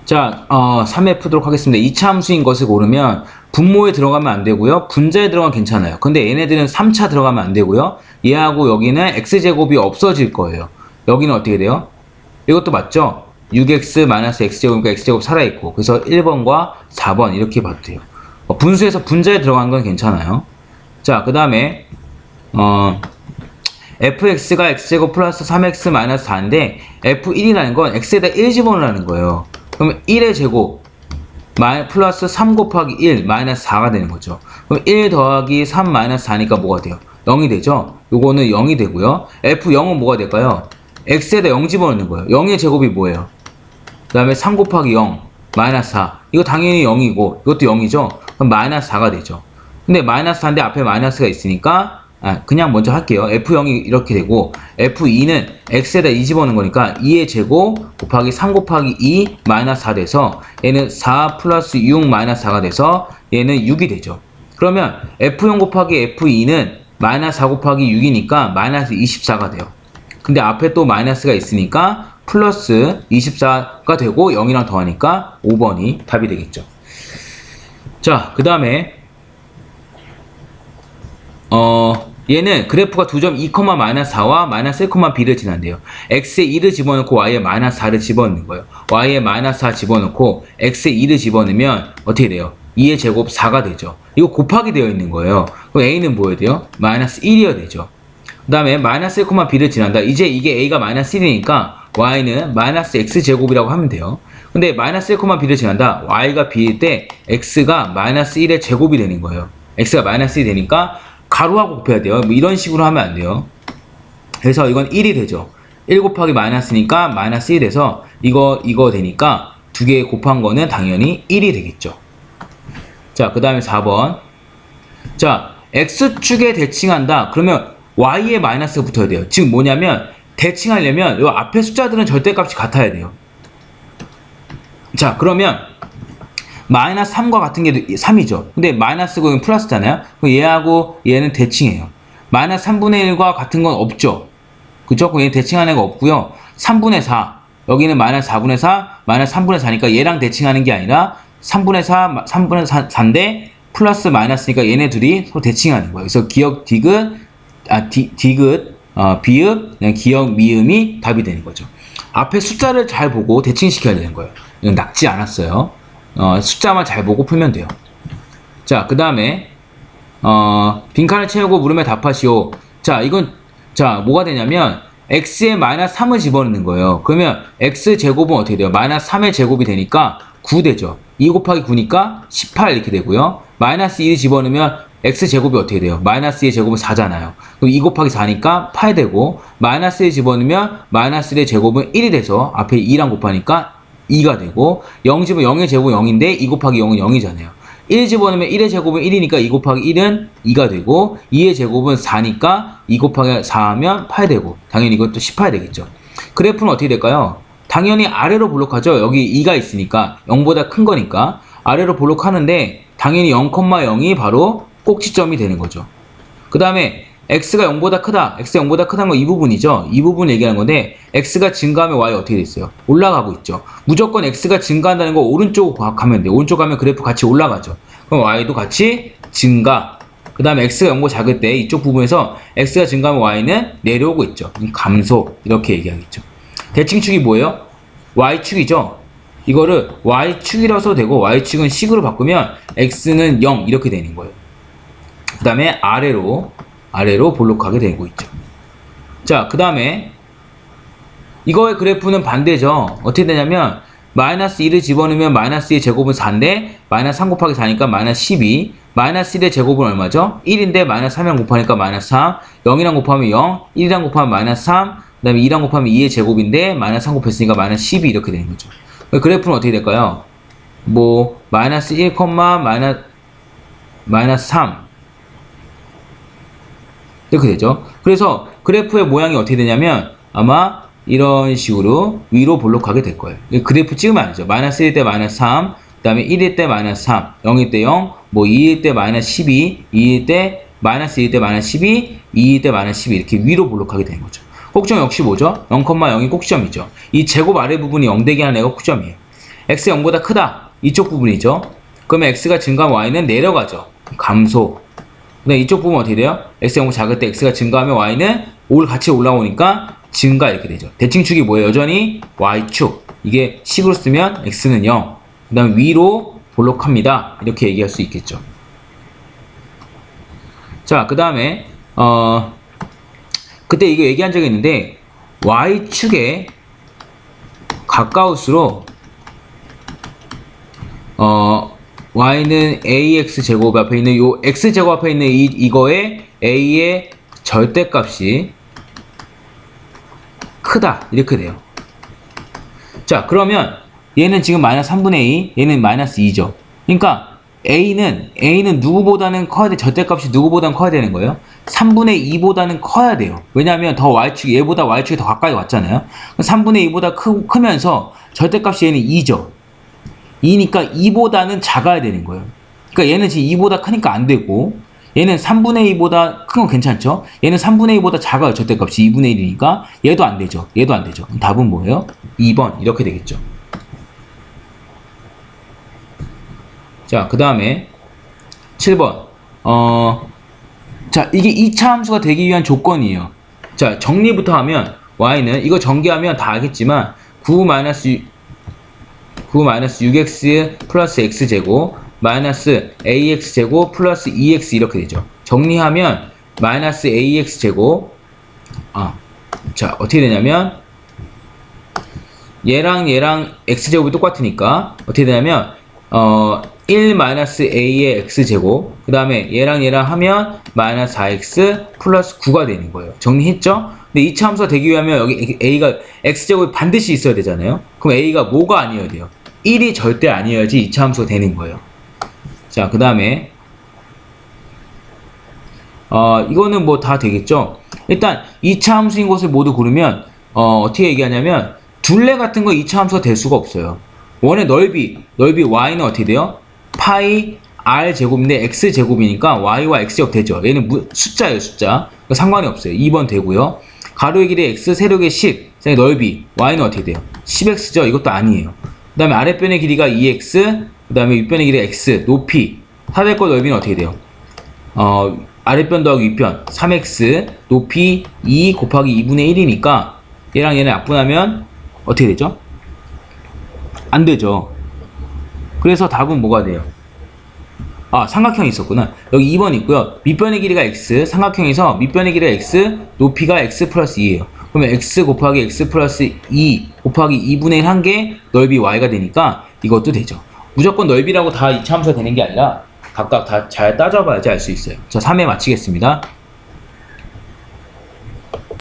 자, 3회 푸도록 하겠습니다. 2차 함수인 것을 고르면 분모에 들어가면 안 되고요. 분자에 들어가면 괜찮아요. 근데 얘네들은 3차 들어가면 안 되고요. 얘하고 여기는 x제곱이 없어질 거예요. 여기는 어떻게 돼요? 이것도 맞죠? 6x-x제곱이니까 x제곱 살아있고, 그래서 1번과 4번 이렇게 봐도 돼요. 분수에서 분자에 들어간 건 괜찮아요. 자, 그 다음에 fx가 x제곱 플러스 3x-4인데 f1이라는 건 x에다 1 집어넣으라는 거예요. 그러면 1의 제곱 플러스 3 곱하기 1 마이너스 4가 되는 거죠. 그럼 1 더하기 3 마이너스 4니까 뭐가 돼요? 0이 되죠? 요거는 0이 되고요. f0은 뭐가 될까요? x에다 0 집어넣는 거예요. 0의 제곱이 뭐예요? 그 다음에 3 곱하기 0 마이너스 4. 이거 당연히 0이고 이것도 0이죠? 그럼 마이너스 4가 되죠. 근데 마이너스 4인데 앞에 마이너스가 있으니까 그냥 먼저 할게요. f0이 이렇게 되고 f2는 x에다 2 집어넣는 거니까 2의 제곱 곱하기 3 곱하기 2 마이너스 4 돼서 얘는 4 플러스 6 마이너스 4가 돼서 얘는 6이 되죠. 그러면 f0 곱하기 f2는 마이너스 4 곱하기 6이니까 마이너스 24가 돼요. 근데 앞에 또 마이너스가 있으니까 플러스 24가 되고 0이랑 더하니까 5번이 답이 되겠죠. 자, 그 다음에 얘는 그래프가 두 점 2,-4와 마이너스 1,b를 지난대요. x에 2를 집어넣고 y에 마이너스 4를 집어넣는 거예요. y에 마이너스 4 집어넣고 x에 2를 집어넣으면 어떻게 돼요? 2의 제곱 4가 되죠. 이거 곱하기 되어 있는 거예요. 그럼 a는 뭐여야 돼요? 마이너스 1이어야 되죠. 그 다음에 마이너스 1,b를 지난다. 이제 이게 a가 마이너스 1이니까 y는 마이너스 x제곱이라고 하면 돼요. 근데 마이너스 1,b를 지난다. y가 b일 때 x가 마이너스 1의 제곱이 되는 거예요. x가 마이너스 1이 되니까 가로하고 곱해야 돼요. 뭐 이런 식으로 하면 안 돼요. 그래서 이건 1이 되죠. 1 곱하기 마이너스니까 마이너스 1 돼서 이거 되니까 두 개 곱한 거는 당연히 1이 되겠죠. 자, 그 다음에 4번. 자, x축에 대칭한다. 그러면 y에 마이너스가 붙어야 돼요. 지금 뭐냐면 대칭하려면 이 앞에 숫자들은 절대값이 같아야 돼요. 자, 그러면 마이너스 3과 같은 게 3이죠. 근데 마이너스고 여기 플러스잖아요. 그럼 얘하고 얘는 대칭해요. 마이너스 3분의 1과 같은 건 없죠. 그쵸? 그럼 얘는 대칭하는 애가 없고요. 3분의 4. 여기는 마이너스 4분의 4, 마이너스 3분의 4니까 얘랑 대칭하는 게 아니라 3분의 4, 3분의 4인데 플러스 마이너스니까 얘네 둘이 서로 대칭하는 거예요. 그래서 기역 디귿, 비읍, 기역 미음이 답이 되는 거죠. 앞에 숫자를 잘 보고 대칭시켜야 되는 거예요. 이건 낙지 않았어요. 숫자만 잘 보고 풀면 돼요. 자, 그 다음에 빈칸을 채우고 물음에 답하시오. 자, 이건 뭐가 되냐면 x에 마이너스 3을 집어넣는 거예요. 그러면 x제곱은 어떻게 돼요? 마이너스 3의 제곱이 되니까 9 되죠. 2 곱하기 9니까 18 이렇게 되고요. 마이너스 1을 집어넣으면 x제곱이 어떻게 돼요? 마이너스 2의 제곱은 4잖아요. 그럼 2 곱하기 4니까 8 되고 마이너스 1 집어넣으면 마이너스 1의 제곱은 1이 돼서 앞에 2랑 곱하니까 2가 되고 0 집으면 0의 제곱은 0인데 2 곱하기 0은 0이잖아요. 1 집어넣으면 1의 제곱은 1이니까 2 곱하기 1은 2가 되고 2의 제곱은 4니까 2 곱하기 4하면 8 되고 당연히 이것도 18 되겠죠. 그래프는 어떻게 될까요? 당연히 아래로 볼록하죠. 여기 2가 있으니까 0보다 큰 거니까 아래로 볼록하는데 당연히 0,0이 바로 꼭지점이 되는 거죠. 그 다음에 x가 0보다 크다. x가 0보다 크다는 건 이 부분이죠. 이 부분 얘기하는 건데 x가 증가하면 y 어떻게 됐어요? 올라가고 있죠. 무조건 x가 증가한다는 거 오른쪽 가면 돼요. 오른쪽 가면 그래프 같이 올라가죠. 그럼 y도 같이 증가. 그 다음에 x가 0보다 작을 때 이쪽 부분에서 x가 증가하면 y는 내려오고 있죠. 감소 이렇게 얘기하겠죠. 대칭축이 뭐예요? y축이죠. 이거를 y축이라고 써도 되고 y축은 식으로 바꾸면 x는 0 이렇게 되는 거예요. 그 다음에 아래로 볼록하게 되고 있죠. 자, 그 다음에 이거의 그래프는 반대죠. 어떻게 되냐면 마이너스 1을 집어넣으면 마이너스 2의 제곱은 4인데 마이너스 3 곱하기 4니까 마이너스 12 마이너스 1의 제곱은 얼마죠? 1인데 마이너스 3이랑 곱하니까 마이너스 3 0이랑 곱하면 0 1이랑 곱하면 마이너스 3 그 다음에 2랑 곱하면 2의 제곱인데 마이너스 3 곱했으니까 마이너스 12 이렇게 되는 거죠. 그래프는 어떻게 될까요? 뭐 마이너스 1, 마이너스 3 이렇게 되죠. 그래서 그래프의 모양이 어떻게 되냐면 아마 이런 식으로 위로 볼록하게 될 거예요. 그래프 찍으면 안 되죠. 마이너스 1일 때 마이너스 3, 그 다음에 1일 때 마이너스 3, 0일 때 0, 뭐 2일 때 마이너스 12, 2일 때 마이너스 1일 때 마이너스 12, 2일 때 마이너스 12 이렇게 위로 볼록하게 되는 거죠. 꼭지점 역시 뭐죠? 0,0이 꼭지점이죠. 이 제곱 아래 부분이 0 되게 하는 애가 꼭지점이에요. x가 0보다 크다. 이쪽 부분이죠. 그러면 x가 증가하면 y는 내려가죠. 감소. 그다음 이쪽 부분 어떻게 돼요? x가 0보다 작을 때 x가 증가하면 y는 같이 올라오니까 증가 이렇게 되죠. 대칭축이 뭐예요? 여전히 y축. 이게 식으로 쓰면 x는 0. 그 다음 위로 볼록합니다. 이렇게 얘기할 수 있겠죠. 자, 그 다음에 그때 이거 얘기한 적이 있는데 y축에 가까울수록 y는 ax제곱 앞에 있는 요 x제곱 앞에 있는 이거의 a의 절대값이 크다 이렇게 돼요. 자, 그러면 얘는 지금 마이너스 3분의 2, 얘는 마이너스 2죠. 그러니까 A는 누구보다는 커야 돼. 절대값이 누구보다는 커야 되는 거예요. 3분의 2보다는 커야 돼요. 왜냐하면 더 얘보다 y축이 더 가까이 왔잖아요. 3분의 2보다 크면서 절대값이 얘는 2죠. 2니까 2보다는 작아야 되는 거예요. 그러니까 얘는 지금 2보다 크니까 안 되고, 얘는 3분의 2보다 큰 건 괜찮죠? 얘는 3분의 2보다 작아요. 절대값이 2분의 1이니까 얘도 안 되죠. 얘도 안 되죠. 답은 뭐예요? 2번 이렇게 되겠죠. 자, 그 다음에 7번 자, 이게 2차 함수가 되기 위한 조건이에요. 자, 정리부터 하면 y는 이거 전개하면 다 알겠지만 9-6x 플러스 x제곱 마이너스 ax제곱 플러스 2x 이렇게 되죠. 정리하면 마이너스 ax제곱 자, 어떻게 되냐면 얘랑 x제곱이 똑같으니까 어떻게 되냐면 1-a의 x제곱 그 다음에 얘랑 하면 마이너스 4x 플러스 9가 되는 거예요. 정리했죠? 근데 2차 함수가 되기 위하면 여기 a가 x제곱이 반드시 있어야 되잖아요. 그럼 a가 뭐가 아니어야 돼요? 1이 절대 아니어야지 2차 함수가 되는 거예요. 자, 그 다음에 이거는 뭐 다 되겠죠? 일단 2차 함수인 것을 모두 고르면 어떻게 얘기하냐면 둘레 같은 거 2차 함수가 될 수가 없어요. 원의 넓이 y는 어떻게 돼요? 파이 r 제곱인데 x 제곱이니까 y와 x 제곱 되죠. 얘는 숫자예요, 숫자. 그러니까 상관이 없어요. 2번 되고요. 가로의 길이 x, 세로의 10. 넓이 y는 어떻게 돼요? 10x죠. 이것도 아니에요. 그 다음에 아랫변의 길이가 2x, 그 다음에 윗변의 길이가 x, 높이. 사대권 넓이는 어떻게 돼요? 아랫변 더하기 윗변 3x, 높이 2 곱하기 2분의 1이니까 얘랑 얘는 약분하면 어떻게 되죠? 안 되죠. 그래서 답은 뭐가 돼요? 삼각형이 있었구나. 여기 2번 있고요. 밑변의 길이가 x, 삼각형에서 밑변의 길이가 x, 높이가 x 플러스 2예요. 그러면 x 곱하기 x 플러스 2 곱하기 2분의 1 한 개 넓이 y가 되니까 이것도 되죠. 무조건 넓이라고 다 2차 함수가 되는 게 아니라 각각 다 잘 따져봐야지 알 수 있어요. 자, 3회 마치겠습니다.